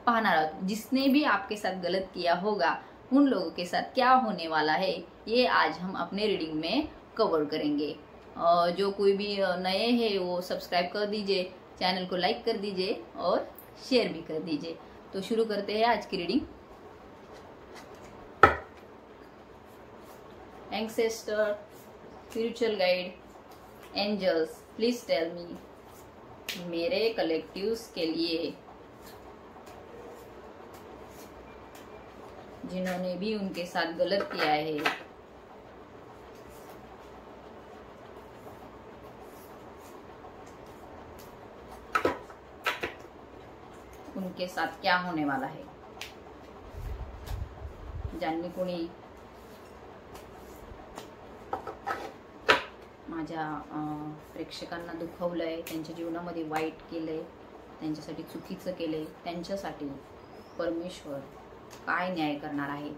पाहणार आहोत। जिसने भी आपके साथ गलत किया होगा उन लोगों के साथ क्या होने वाला है, ये आज हम अपने रीडिंग में कवर करेंगे। जो कोई भी नए हैं वो सब्सक्राइब कर दीजिए, चैनल को लाइक कर दीजिए और शेयर भी कर दीजिए। तो शुरू करते हैं आज की reading. Ancestor, spiritual guide, angels, please tell me, मेरे कलेक्टिव्स के लिए जिन्होंने भी उनके साथ गलत किया है, उनके साथ क्या होने वाला है। ज्यांनी कोणी माझ्या प्रेक्षकांना दुखवलंय, त्यांच्या जीवनामध्ये वाईट केलंय, त्यांच्यासाठी चुकीचं केलंय, त्यांच्यासाठी परमेश्वर काय न्याय करणार आहे,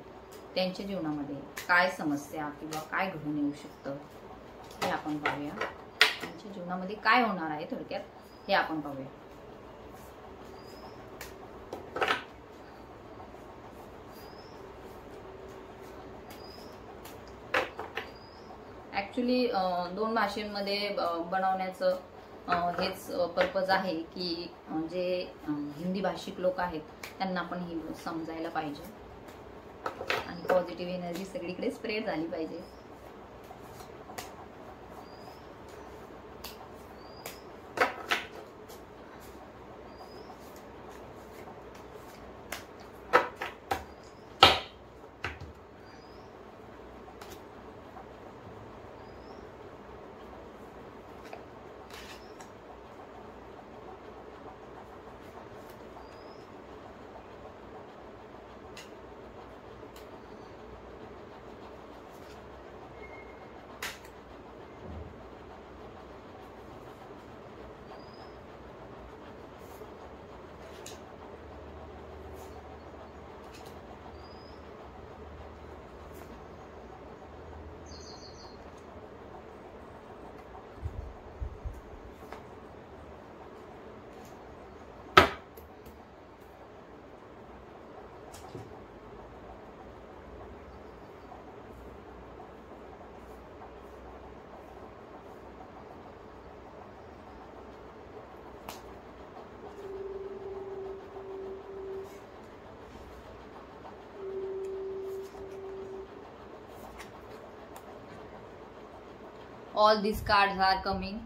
त्यांच्या जीवनामध्ये काय समस्या किंवा काय घडून येऊ शकतं हे आपण पाहूया। त्यांच्या जीवनामध्ये काय होणार आहे थोडक्यात हे आपण पाहूया। ऍक्च्युली दोन भाषांमध्ये बनवण्याचं हेच पर्पज आहे की जे हिंदी भाषिक लोक आहेत त्यांना पण ही समजायला पाहिजे आणि पॉझिटिव्ह एनर्जी सगळीकडे स्प्रेड झाली पाहिजे। All these cards are coming.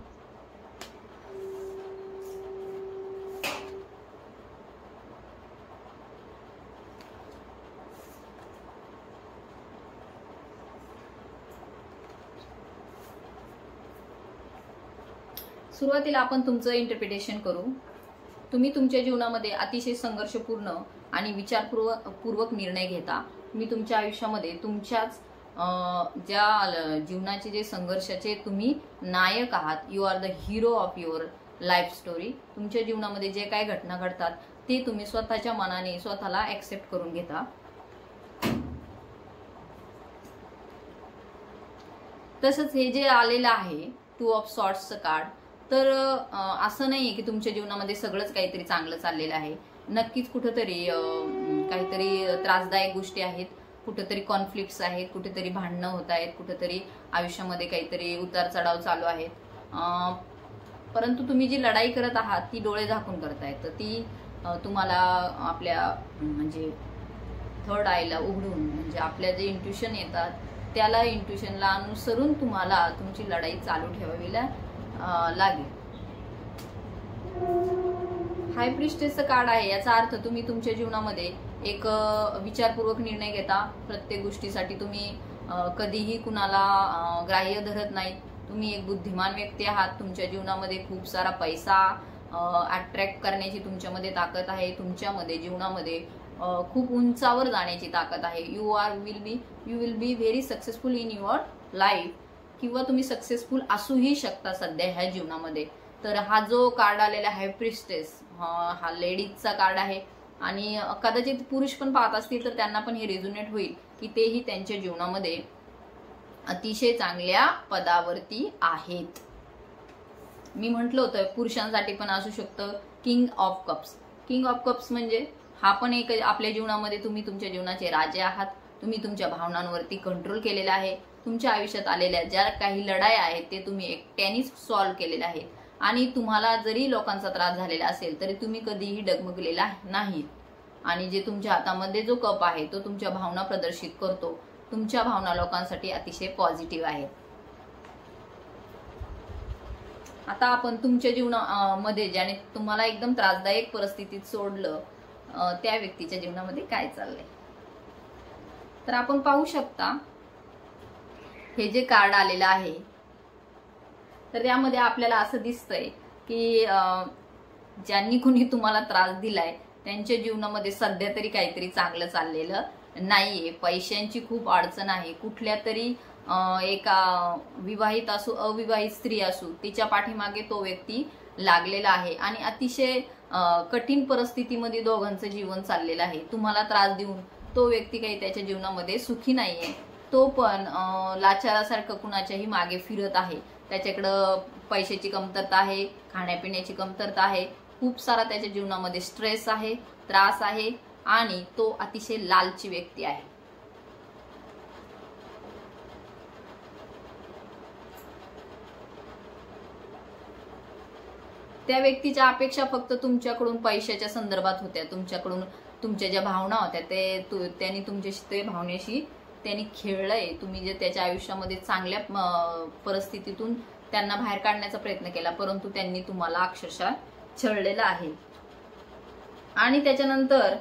सुरुवातीला आपण तुमचं इंटरप्रिटेशन करू। तुम्ही तुमच्या जीवनामध्ये अतिशय संघर्षपूर्ण आणि विचारपूर्वक निर्णय घेता। तुम्ही तुमच्या आयुष्यामध्ये तुमच्याच ज्या जीवनाचे जे संघर्षाचे तुम्ही नायक आहात, you are the hero of your life story. तुमच्या जीवनामध्ये जे काही घटना घडतात ते तुम्ही स्वतःच्या मनाने स्वतःला ऍक्सेप्ट करून घेता। तसंच हे जे आलेलं आहे टू ऑफ सॉर्ट्सचं कार्ड, तर असं नाहीये की तुमच्या जीवनामध्ये सगळंच काहीतरी चांगलं चाललेलं आहे। नक्कीच कुठेतरी काहीतरी त्रासदायक गोष्टी आहेत, कुठेतरी कॉन्फ्लिक्ट्स आहेत, कुठेतरी भांडणं होत आहेत, कुठेतरी आयुष्यामध्ये काहीतरी उतार चढाव चालू आहेत। परंतु तुम्ही जी लढाई करत आहात ती डोळे झाकून करतायत, तर ती तुम्हाला आपल्या म्हणजे थर्ड आयला उघडून, म्हणजे आपल्या जे इंट्युशन येतात त्याला इंट्युशनला अनुसरून तुम्हाला तुमची लढाई चालू ठेवावी लागेल। हाय प्रिस्टेसचं कार्ड आहे, याचा अर्थ तुम्ही तुमच्या जीवनामध्ये एक विचारपूर्वक निर्णय घेता। प्रत्येक गोष्टीसाठी तुम्ही कधीही कुणाला ग्राह्य धरत नाही। तुम्ही एक बुद्धिमान व्यक्ती आहात। तुमच्या जीवनामध्ये खूप सारा पैसा अट्रॅक्ट करण्याची तुमच्यामध्ये ताकद आहे। तुमच्यामध्ये जीवनामध्ये खूप उंचावर जाण्याची ताकद आहे। You will be very successful in your life, किंवा तुम्ही सक्सेसफुल असूही शकता सध्या ह्या जीवनामध्ये। तर हा जो कार्ड आलेला आहे प्रिस्टेस, हा लेडीजचा कार्ड आहे आणि कदाचित पुरुष पण पाहत असतील तर त्यांना पण हे रेझोनेट होईल की तेही त्यांच्या जीवनामध्ये अतिशय चांगल्या पदावरती आहेत। मी म्हटलं होतं पुरुषांसाठी पण असू शकतं king of cups. King of cups म्हणजे हा पण एक आपल्या जीवनामध्ये तुम्ही तुमच्या जीवनाचे राजे आहात. तुम्ही तुमच्या भावनांवरती कंट्रोल केलेला आहे. तुमच्या आयुष्यात आलेल्या ज्या काही लढाई आहेत ते तुम्ही एकट्यानेच सॉल्व्ह केलेल्या आहेत. आणि तुम्हाला जरी लोकांचा त्रास झालेला असेल तरी तुम्ही कधीही डगमगलेला नाही. आणि जे तुमच्या हातामध्ये जो कप आहे तो तुमच्या भावना प्रदर्शित करतो. तुमच्या भावना लोकांसाठी अतिशय पॉझिटिव्ह आहेत. आता आपण तुमच्या जीवनामध्ये ज्याने तुम्हाला एकदम त्रासदायक परिस्थितीत सोडलं त्या व्यक्तीच्या जीवनामध्ये काय चाललंय तर आपण पाहू शकता. हे जे कार्ड आलेलं आहे तर त्यामध्ये आपल्याला असं दिसतंय की ज्यांनी कुणी तुम्हाला त्रास दिलाय त्यांच्या जीवनामध्ये सध्या तरी काहीतरी चांगलं चाललेलं नाहीये. पैशांची खूप अडचण आहे. कुठल्या तरी एका विवाहित असो अविवाहित स्त्री असो तिच्या पाठीमागे तो व्यक्ती लागलेला आहे आणि अतिशय कठीण परिस्थितीमध्ये दोघांचं जीवन चाललेलं आहे. तुम्हाला त्रास देऊन तो व्यक्ती काही त्याच्या जीवनामध्ये सुखी नाहीये. तो पण लाचारासारखं कुणाच्याही मागे फिरत आहे. त्याच्याकडं पैशाची कमतरता आहे, खाण्यापिण्याची कमतरता आहे, खूप सारा त्याच्या जीवनामध्ये स्ट्रेस आहे, त्रास आहे आणि तो अतिशय लालची व्यक्ती आहे. त्या व्यक्तीच्या अपेक्षा फक्त तुमच्याकडून पैशाच्या संदर्भात होत्या. तुमच्याकडून तुमच्या ज्या भावना होत्या त्यांनी तुमच्याशी ते भावनेशी त्यांनी खेळलंय. तुम्ही जे त्याच्या आयुष्यामध्ये चांगल्या परिस्थितीतून त्यांना बाहेर काढण्याचा प्रयत्न केला परंतु त्यांनी तुम्हाला अक्षरशः छळलेलं आहे. आणि त्याच्यानंतर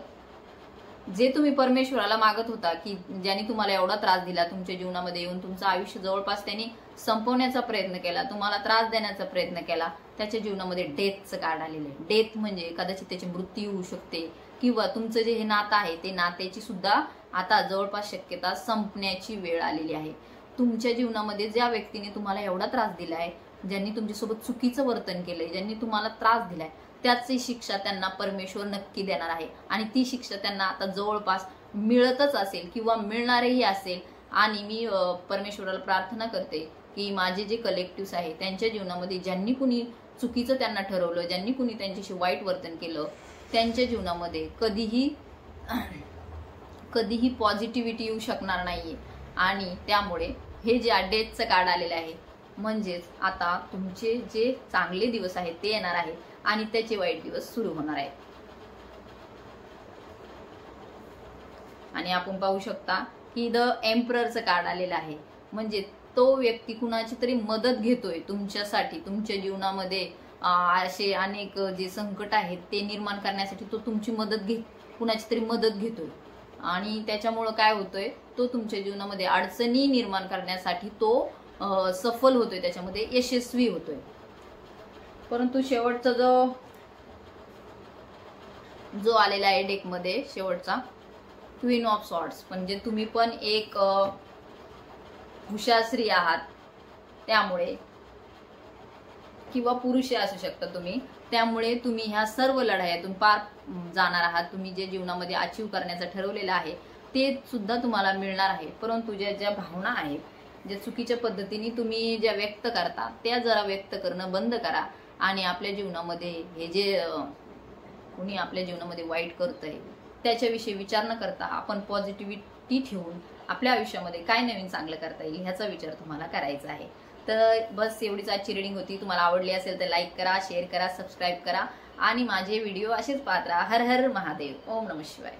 जे तुम्ही परमेश्वराला मागत होता की ज्यांनी तुम्हाला एवढा त्रास दिला तुमच्या जीवनामध्ये येऊन तुमचं आयुष्य जवळपास त्यांनी संपवण्याचा प्रयत्न केला, तुम्हाला त्रास देण्याचा प्रयत्न केला, त्याच्या जीवनामध्ये डेथचं कार्ड आलेलं आहे. डेथ म्हणजे कदाचित त्याची मृत्यू होऊ शकते किंवा तुमचं जे हे नातं आहे ते नात्याची सुद्धा आता जवळपास शक्यता संपण्याची वेळ आलेली आहे. तुमच्या जीवनामध्ये ज्या व्यक्तीने तुम्हाला एवढा त्रास दिलाय, ज्यांनी तुमच्यासोबत चुकीचं वर्तन केलंय, ज्यांनी तुम्हाला त्रास दिलाय त्याची शिक्षा त्यांना परमेश्वर नक्की देणार आहे. आणि ती शिक्षा त्यांना आता जवळपास मिळतच असेल किंवा मिळणारही असेल. आणि मी परमेश्वराला प्रार्थना करते की माझे जे कलेक्टिव्स आहे त्यांच्या जीवनामध्ये ज्यांनी कुणी चुकीचं त्यांना ठरवलं, ज्यांनी कुणी त्यांच्याशी वाईट वर्तन केलं त्यांच्या जीवनामध्ये कधीही पॉझिटिव्हिटी येऊ शकणार नाहीये. आणि त्यामुळे हे जे डेथचं कार्ड आलेलं आहे म्हणजेच आता तुमचे जे चांगले दिवस आहेत ते येणार आहे आणि त्याचे वाईट दिवस सुरू होणार आहेत. आणि आपण पाहू शकता की द एम्पररचं कार्ड आलेलं आहे. म्हणजे तो व्यक्ती कुणाची तरी मदत घेतोय तुमच्यासाठी. तुमच्या जीवनामध्ये असे अनेक जे संकट आहेत ते निर्माण करण्यासाठी तो तुमची कुणाची तरी मदत घेतोय. आणि त्याच्यामुळं काय होतोय तो तुमच्या जीवनामध्ये अडचणी निर्माण करण्यासाठी तो सफल होतोय, त्याच्यामध्ये यशस्वी होतोय. परंतु शेवटचा जो आलेला आहे डेकमध्ये शेवटचा क्वीन ऑफ सॉर्ड्स म्हणजे तुम्ही पण एक हुशार स्त्री आहात. त्यामुळे किंवा पुरुष असू शकता तुम्ही, त्यामुळे तुम्ही ह्या सर्व लढाईतून पार जाणार आहात. तुम्ही जे जीवनामध्ये अचीव करण्याचं ठरवलेलं आहे ते सुद्धा तुम्हाला मिळणार आहे. परंतु ज्या भावना आहेत, ज्या चुकीच्या पद्धतीने तुम्ही ज्या व्यक्त करता त्या जरा व्यक्त करणं बंद करा. आणि आपल्या जीवनामध्ये हे जे कुणी आपल्या जीवनामध्ये वाईट करतंय त्याच्याविषयी विचार न करता आपण पॉझिटिव्हिटी ठेवून आपल्या आयुष्यामध्ये काय नवीन चांगलं करता येईल ह्याचा विचार तुम्हाला करायचा आहे. तर बस एवढीच आजची रीडिंग होती. तुम्हाला आवडली असेल तर लाईक करा, शेअर करा, सबस्क्राईब करा आणि माझे व्हिडिओ असेच पाहत राहा. हर हर महादेव. ओम नमः शिवाय.